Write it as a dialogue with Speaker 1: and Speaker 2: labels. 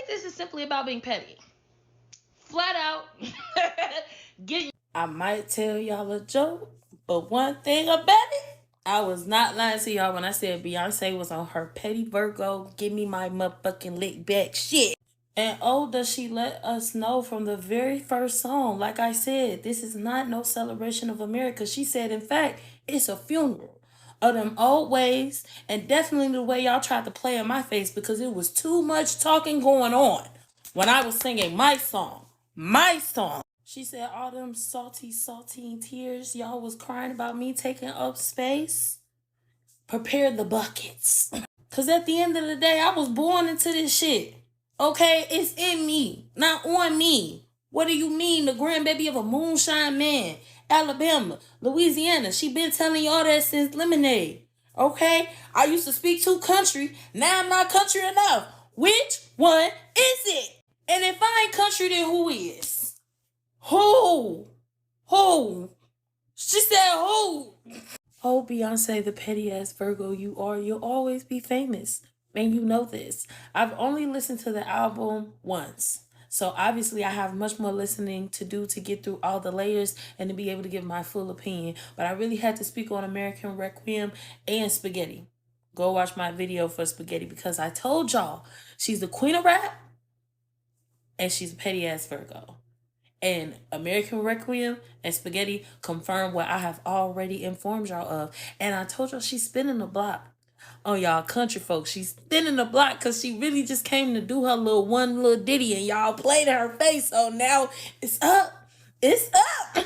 Speaker 1: think this is simply about being petty. Flat out. I might tell y'all a joke, but one thing about it, I was not lying to y'all when I said Beyonce was on her petty Virgo, give me my motherfucking lick back shit. And oh, does she let us know from the very first song. Like I said, this is not no celebration of America. She said, in fact, it's a funeral of them old ways, and definitely the way y'all tried to play in my face, because it was too much talking going on when I was singing my song. My song. She said all them salty tears y'all was crying about me taking up space. Prepare the buckets. Because at the end of the day, I was born into this shit. Okay? It's in me, not on me. What do you mean? The grandbaby of a moonshine man. Alabama, Louisiana. She been telling y'all that since Lemonade. Okay? I used to speak two country. Now I'm not country enough. Which one is it? And if I ain't country, then who is? Who? Who? She said who? Oh, Beyonce, the petty ass Virgo you are, you'll always be famous. And you know this. I've only listened to the album once. So obviously I have much more listening to do to get through all the layers and to be able to give my full opinion. But I really had to speak on American Requiem and Spaghetti. Go watch my video for Spaghetti, because I told y'all she's the queen of rap and she's a petty ass Virgo. And American Requiem and Spaghetti confirm what I have already informed y'all of. And I told y'all she's spinning the block on y'all country folks. She's spinning the block because she really just came to do her little ditty and y'all played her face. So now it's up. It's up.